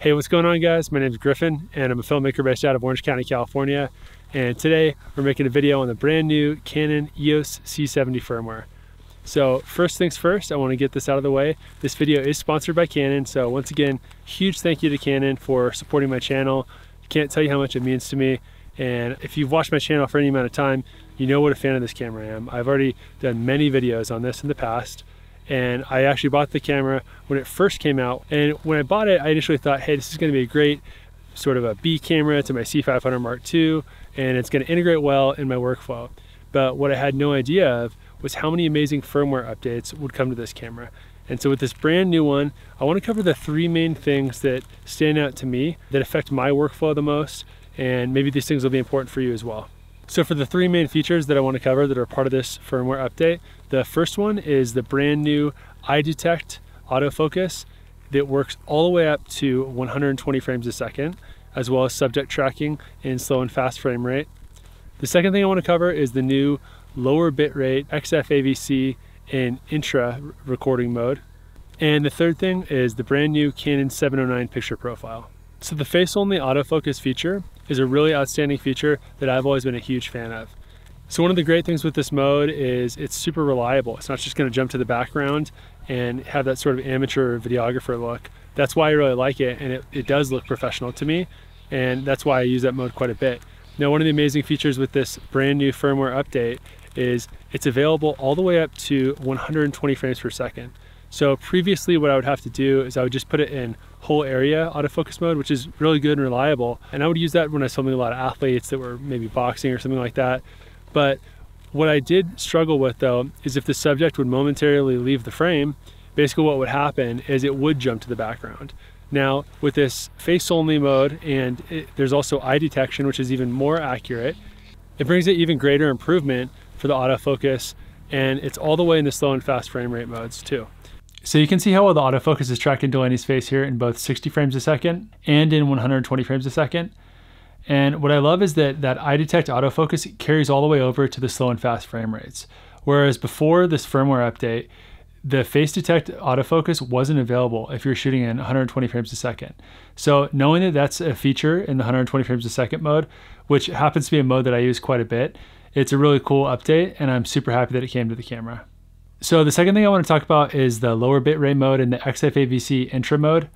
Hey, what's going on, guys? My name is Griffin and I'm a filmmaker based out of Orange County, California. And today we're making a video on the brand new Canon EOS C70 firmware. So first things first, I want to get this out of the way. This video is sponsored by Canon. So once again, huge thank you to Canon for supporting my channel. Can't tell you how much it means to me. And if you've watched my channel for any amount of time, you know what a fan of this camera I am. I've already done many videos on this in the past. And I actually bought the camera when it first came out. And when I bought it, I initially thought, hey, this is gonna be a great sort of a B camera to my C500 Mark II, and it's gonna integrate well in my workflow. But what I had no idea of was how many amazing firmware updates would come to this camera. And so with this brand new one, I wanna cover the three main things that stand out to me that affect my workflow the most, and maybe these things will be important for you as well. So for the three main features that I want to cover that are part of this firmware update, the first one is the brand new eye detect autofocus that works all the way up to 120 frames a second, as well as subject tracking in slow and fast frame rate. The second thing I want to cover is the new lower bitrate XF-AVC in intra recording mode. And the third thing is the brand new Canon 709 picture profile. So the face-only autofocus feature is a really outstanding feature that I've always been a huge fan of. So one of the great things with this mode is it's super reliable. It's not just going to jump to the background and have that sort of amateur videographer look. That's why I really like it, and it does look professional to me, and that's why I use that mode quite a bit. Now, one of the amazing features with this brand new firmware update is it's available all the way up to 120 frames per second. So previously what I would have to do is I would just put it in whole area autofocus mode, which is really good and reliable. And I would use that when I was filming a lot of athletes that were maybe boxing or something like that. But what I did struggle with though, is if the subject would momentarily leave the frame, basically what would happen is it would jump to the background. Now with this face only mode, and there's also eye detection, which is even more accurate, it brings it even greater improvement for the autofocus, and it's all the way in the slow and fast frame rate modes too. So you can see how well the autofocus is tracking Delaney's face here in both 60 frames a second and in 120 frames a second. And what I love is that eye detect autofocus carries all the way over to the slow and fast frame rates. Whereas before this firmware update, the face detect autofocus wasn't available if you're shooting in 120 frames a second. So knowing that that's a feature in the 120 frames a second mode, which happens to be a mode that I use quite a bit, it's a really cool update, and I'm super happy that it came to the camera. So the second thing I want to talk about is the lower bitrate mode and the XF-AVC intra mode.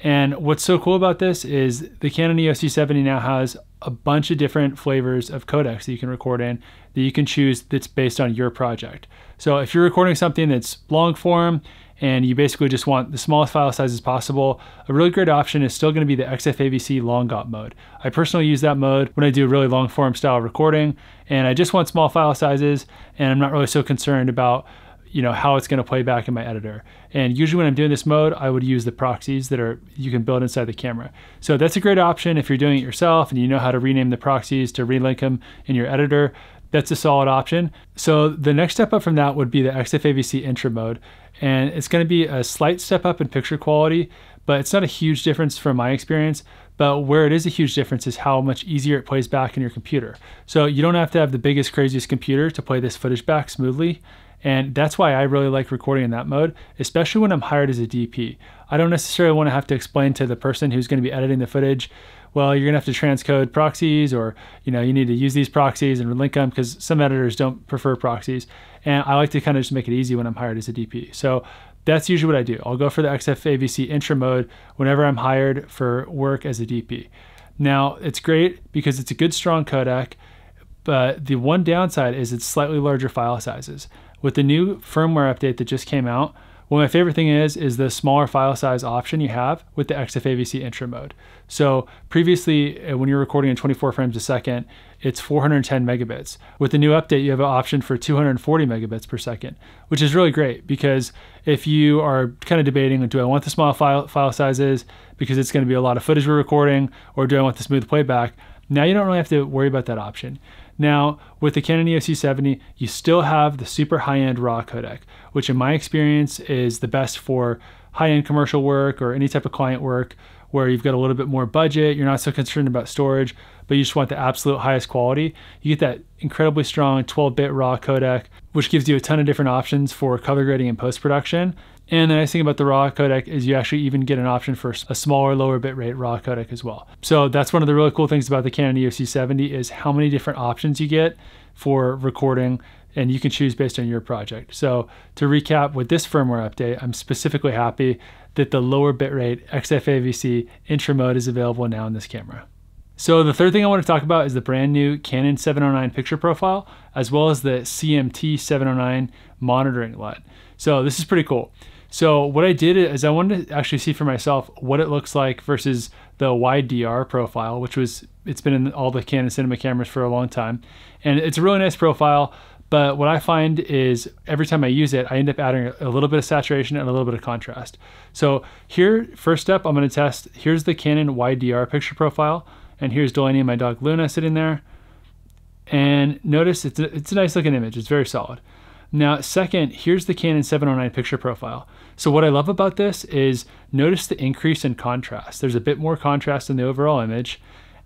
And what's so cool about this is the Canon EOS C70 now has a bunch of different flavors of codecs that you can record in that you can choose that's based on your project. So if you're recording something that's long form and you basically just want the smallest file sizes possible, a really great option is still going to be the XF-AVC long GOP mode. I personally use that mode when I do really long form style recording, and I just want small file sizes, and I'm not really so concerned about how it's going to play back in my editor. And usually when I'm doing this mode, I would use the proxies that you can build inside the camera. So that's a great option if you're doing it yourself and you know how to rename the proxies to relink them in your editor. That's a solid option. So the next step up from that would be the XF-AVC intra mode. And it's going to be a slight step up in picture quality, but it's not a huge difference from my experience. But where it is a huge difference is how much easier it plays back in your computer. So you don't have to have the biggest, craziest computer to play this footage back smoothly. And that's why I really like recording in that mode, especially when I'm hired as a DP. I don't necessarily want to have to explain to the person who's going to be editing the footage, well, you're going to have to transcode proxies, or you need to use these proxies and link them, because some editors don't prefer proxies. And I like to kind of just make it easy when I'm hired as a DP. So that's usually what I do. I'll go for the XF-AVC intra mode whenever I'm hired for work as a DP. Now, it's great because it's a good, strong codec, but the one downside is it's slightly larger file sizes. With the new firmware update that just came out, well, my favorite thing is the smaller file size option you have with the XF-AVC intra mode. So previously, when you're recording in 24 frames a second, it's 410 megabits. With the new update, you have an option for 240 megabits per second, which is really great because if you are kind of debating, do I want the small file sizes because it's going to be a lot of footage we're recording, or do I want the smooth playback? Now you don't really have to worry about that option. Now, with the Canon EOS C70, you still have the super high-end RAW codec, which in my experience is the best for high-end commercial work or any type of client work where you've got a little bit more budget, you're not so concerned about storage, but you just want the absolute highest quality. You get that incredibly strong 12-bit RAW codec, which gives you a ton of different options for color grading and post-production. And the nice thing about the RAW codec is you actually even get an option for a smaller, lower bitrate RAW codec as well. So that's one of the really cool things about the Canon EOS C70 is how many different options you get for recording, and you can choose based on your project. So to recap, with this firmware update, I'm specifically happy that the lower bitrate XF-AVC intro mode is available now in this camera. So the third thing I want to talk about is the brand new Canon 709 picture profile, as well as the CMT 709 monitoring LUT. So this is pretty cool. So what I did is I wanted to actually see for myself what it looks like versus the wide DR profile, which it's been in all the Canon cinema cameras for a long time. And it's a really nice profile, but what I find is every time I use it, I end up adding a little bit of saturation and a little bit of contrast. So here, first up, I'm going to test, here's the Canon wide DR picture profile, and here's Delaney and my dog Luna sitting there. And notice it's a nice looking image, it's very solid. Now, second, here's the Canon 709 picture profile. So what I love about this is notice the increase in contrast. There's a bit more contrast in the overall image.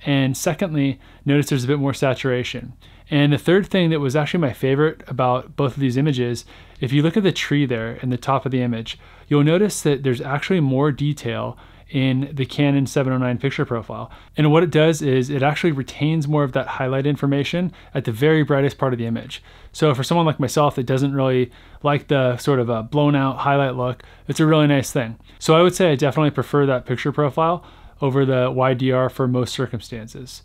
And secondly, notice there's a bit more saturation. And the third thing that was actually my favorite about both of these images, if you look at the tree there in the top of the image, you'll notice that there's actually more detail in the Canon 709 picture profile. And what it does is it actually retains more of that highlight information at the very brightest part of the image. So for someone like myself that doesn't really like the sort of a blown out highlight look, it's a really nice thing. So I would say I definitely prefer that picture profile over the wide DR for most circumstances.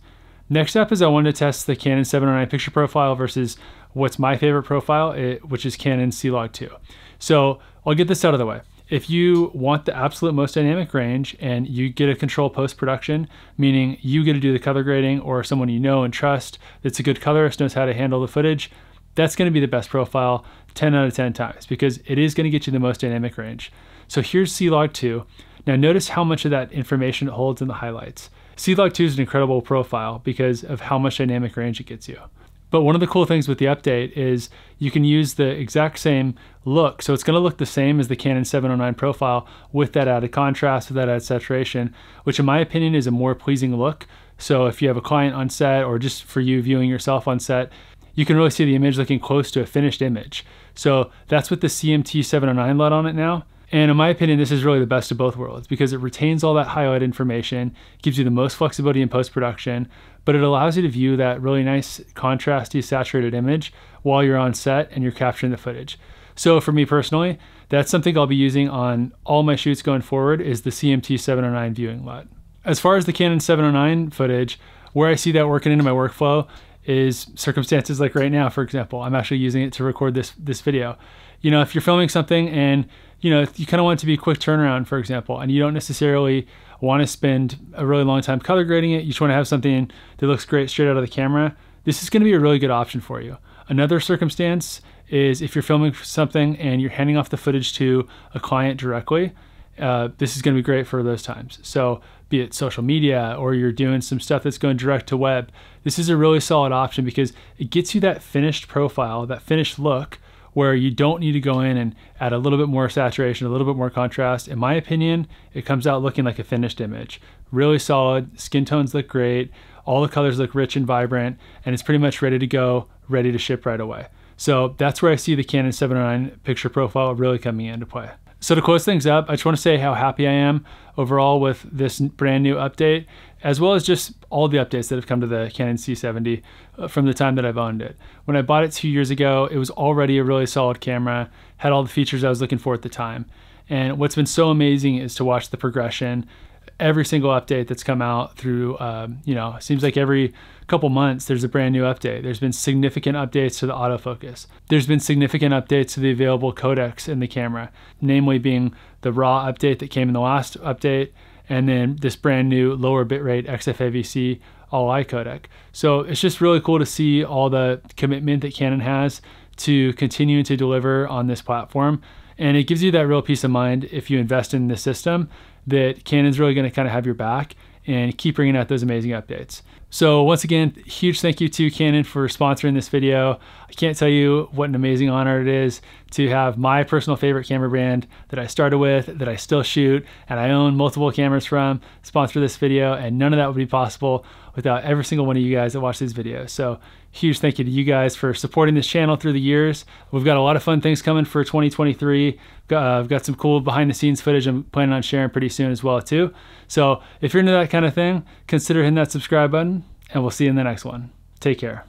Next up is I wanted to test the Canon 709 picture profile versus what's my favorite profile, which is Canon C-Log2. So I'll get this out of the way. If you want the absolute most dynamic range and you get to control post-production, meaning you get to do the color grading or someone you know and trust that's a good colorist, knows how to handle the footage, that's going to be the best profile 10 out of 10 times because it is going to get you the most dynamic range. So here's C-Log2. Now notice how much of that information it holds in the highlights. C-Log2 is an incredible profile because of how much dynamic range it gets you. But one of the cool things with the update is you can use the exact same look. So it's going to look the same as the Canon 709 profile with that added contrast, with that added saturation, which in my opinion is a more pleasing look. So if you have a client on set or just for you viewing yourself on set, you can really see the image looking close to a finished image. So that's with the CMT 709 LUT on it now. And in my opinion, this is really the best of both worlds because it retains all that highlight information, gives you the most flexibility in post-production, but it allows you to view that really nice contrasty saturated image while you're on set and you're capturing the footage. So for me personally, that's something I'll be using on all my shoots going forward is the CMT 709 viewing LUT. As far as the Canon 709 footage, where I see that working into my workflow is circumstances like right now, for example. I'm actually using it to record this video. You know, if you're filming something and you know, you kind of want it to be a quick turnaround, for example, and you don't necessarily want to spend a really long time color grading it, you just want to have something that looks great straight out of the camera, this is going to be a really good option for you. Another circumstance is if you're filming something and you're handing off the footage to a client directly, this is going to be great for those times. So be it social media or you're doing some stuff that's going direct to web, this is a really solid option because it gets you that finished profile, that finished look, where you don't need to go in and add a little bit more saturation, a little bit more contrast. In my opinion, it comes out looking like a finished image. Really solid, skin tones look great, all the colors look rich and vibrant, and it's pretty much ready to go, ready to ship right away. So that's where I see the Canon 709 picture profile really coming into play. So to close things up, I just want to say how happy I am overall with this brand new update, as well as just all the updates that have come to the Canon C70 from the time that I've owned it. When I bought it 2 years ago, it was already a really solid camera, had all the features I was looking for at the time. And what's been so amazing is to watch the progression. Every single update that's come out through, you know, it seems like every couple months there's a brand new update. There's been significant updates to the autofocus. There's been significant updates to the available codecs in the camera, namely being the RAW update that came in the last update, and then this brand new lower bitrate XF-AVC all-eye codec. So it's just really cool to see all the commitment that Canon has to continue to deliver on this platform. And it gives you that real peace of mind if you invest in the system that Canon's really going to kind of have your back and keep bringing out those amazing updates. So once again, huge thank you to Canon for sponsoring this video. I can't tell you what an amazing honor it is to have my personal favorite camera brand that I started with, that I still shoot, and I own multiple cameras from, sponsor this video, and none of that would be possible without every single one of you guys that watch these videos. So huge thank you to you guys for supporting this channel through the years. We've got a lot of fun things coming for 2023. I've got some cool behind the scenes footage I'm planning on sharing pretty soon as well too. So if you're into that kind of thing, consider hitting that subscribe button, and we'll see you in the next one. Take care.